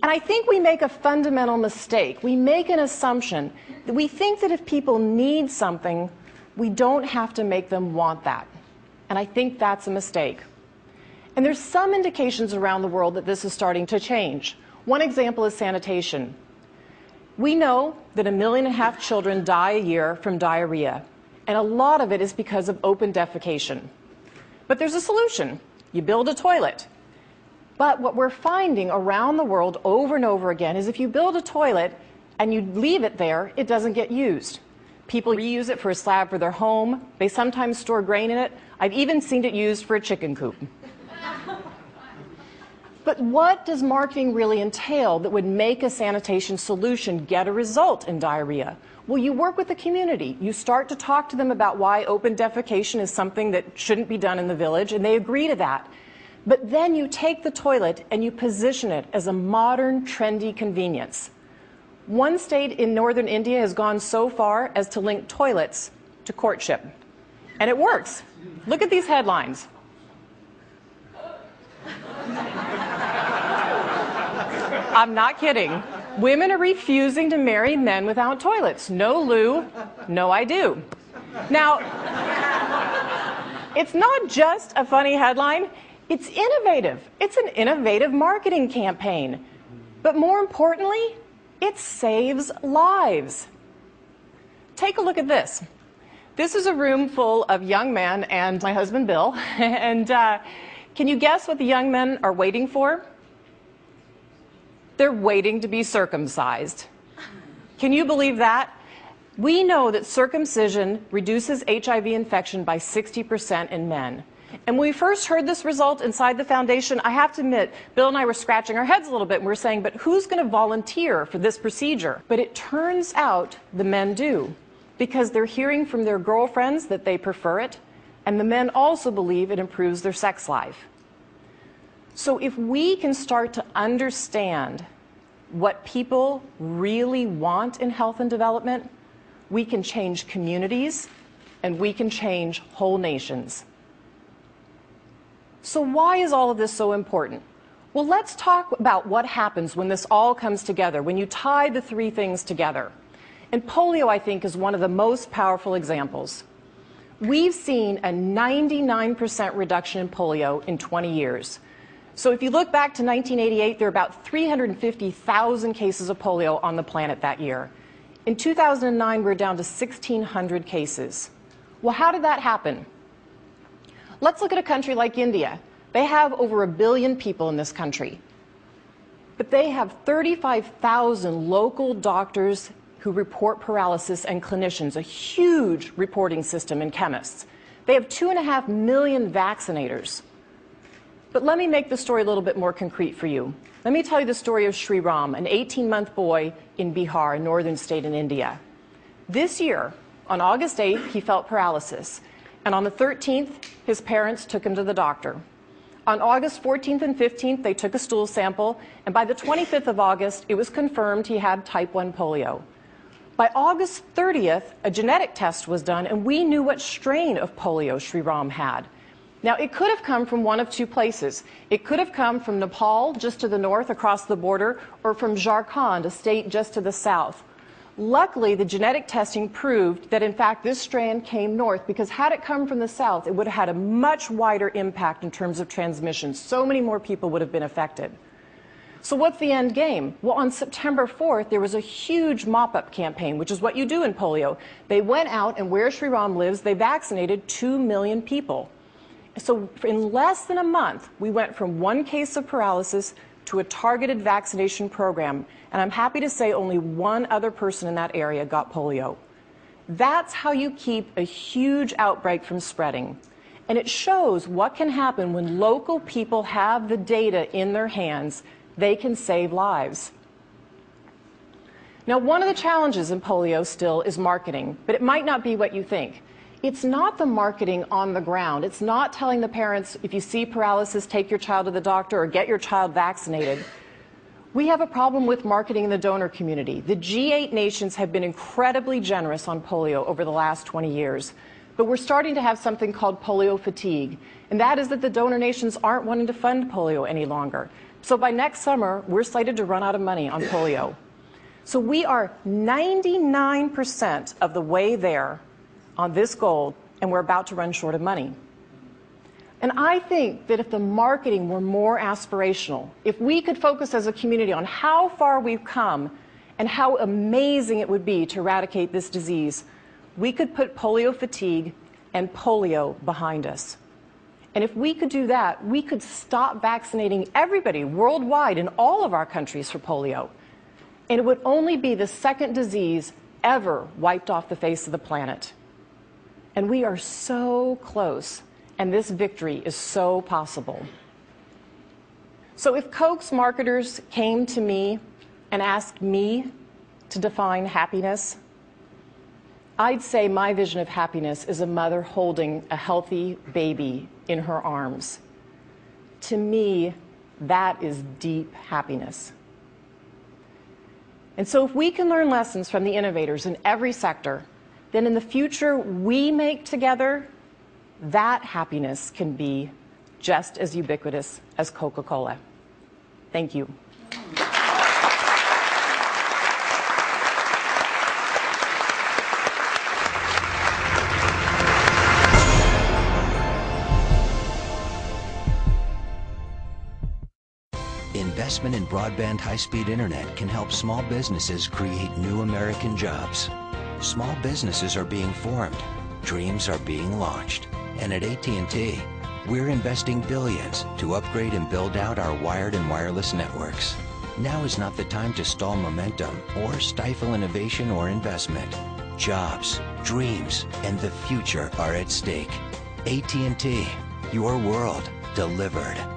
And I think we make a fundamental mistake. We make an assumption that we think that if people need something, we don't have to make them want that. And I think that's a mistake. And there's some indications around the world that this is starting to change. One example is sanitation. We know that 1.5 million children die a year from diarrhea, and a lot of it is because of open defecation. But there's a solution. You build a toilet. But what we're finding around the world over and over again is if you build a toilet and you leave it there, it doesn't get used. People reuse it for a slab for their home. They sometimes store grain in it. I've even seen it used for a chicken coop. But what does marketing really entail that would make a sanitation solution get a result in diarrhea? Well, you work with the community. You start to talk to them about why open defecation is something that shouldn't be done in the village, and they agree to that. But then you take the toilet and you position it as a modern, trendy convenience. One state in northern India has gone so far as to link toilets to courtship. And it works. Look at these headlines. I'm not kidding. Women are refusing to marry men without toilets. No loo, no I do. Now, it's not just a funny headline. It's innovative. It's an innovative marketing campaign. But more importantly, it saves lives. Take a look at this. This is a room full of young men and my husband, Bill. And can you guess what the young men are waiting for? They're waiting to be circumcised. Can you believe that? We know that circumcision reduces HIV infection by 60% in men. And when we first heard this result inside the foundation, I have to admit, Bill and I were scratching our heads a little bit, and we were saying, but who's going to volunteer for this procedure? But it turns out the men do, because they're hearing from their girlfriends that they prefer it, and the men also believe it improves their sex life. So if we can start to understand what people really want in health and development, we can change communities and we can change whole nations. So why is all of this so important? Well, let's talk about what happens when this all comes together, when you tie the three things together. And polio, I think, is one of the most powerful examples. We've seen a 99% reduction in polio in 20 years. So if you look back to 1988, there were about 350,000 cases of polio on the planet that year. In 2009, we're down to 1,600 cases. Well, how did that happen? Let's look at a country like India. They have over 1 billion people in this country. But they have 35,000 local doctors who report paralysis and clinicians, a huge reporting system, and chemists. They have 2.5 million vaccinators. But let me make the story a little bit more concrete for you. Let me tell you the story of Sri Ram, an 18-month boy in Bihar, a northern state in India. This year, on August 8th, he felt paralysis. And on the 13th, his parents took him to the doctor. On August 14th and 15th, they took a stool sample. And by the 25th of August, it was confirmed he had type 1 polio. By August 30th, a genetic test was done, and we knew what strain of polio Sri Ram had. Now, it could have come from one of two places. It could have come from Nepal, just to the north across the border, or from Jharkhand, a state just to the south. Luckily, the genetic testing proved that, in fact, this strand came north, because had it come from the south, it would have had a much wider impact in terms of transmission. So many more people would have been affected. So what's the end game? Well, on September 4th, there was a huge mop-up campaign, which is what you do in polio. They went out, and where Sri Ram lives, they vaccinated 2 million people. So in less than a month, we went from 1 case of paralysis to a targeted vaccination program. And I'm happy to say only 1 other person in that area got polio. That's how you keep a huge outbreak from spreading. And it shows what can happen when local people have the data in their hands. They can save lives. Now, one of the challenges in polio still is marketing, but it might not be what you think. It's not the marketing on the ground. It's not telling the parents, if you see paralysis, take your child to the doctor or get your child vaccinated. We have a problem with marketing in the donor community. The G8 nations have been incredibly generous on polio over the last 20 years. But we're starting to have something called polio fatigue. And that is that the donor nations aren't wanting to fund polio any longer. So by next summer, we're slated to run out of money on polio. So we are 99% of the way there on this goal, and we're about to run short of money. And I think that if the marketing were more aspirational, if we could focus as a community on how far we've come and how amazing it would be to eradicate this disease, we could put polio fatigue and polio behind us. And if we could do that, we could stop vaccinating everybody worldwide in all of our countries for polio. And it would only be the second disease ever wiped off the face of the planet. And we are so close, and this victory is so possible. So if Coke's marketers came to me and asked me to define happiness, I'd say my vision of happiness is a mother holding a healthy baby in her arms. To me, that is deep happiness. And so if we can learn lessons from the innovators in every sector, then in the future we make together, that happiness can be just as ubiquitous as Coca-Cola. Thank you. Investment in broadband high-speed internet can help small businesses create new American jobs. Small businesses are being formed, dreams are being launched, and at AT&T, we're investing billions to upgrade and build out our wired and wireless networks. Now is not the time to stall momentum or stifle innovation or investment. Jobs, dreams, and the future are at stake. AT&T, your world delivered.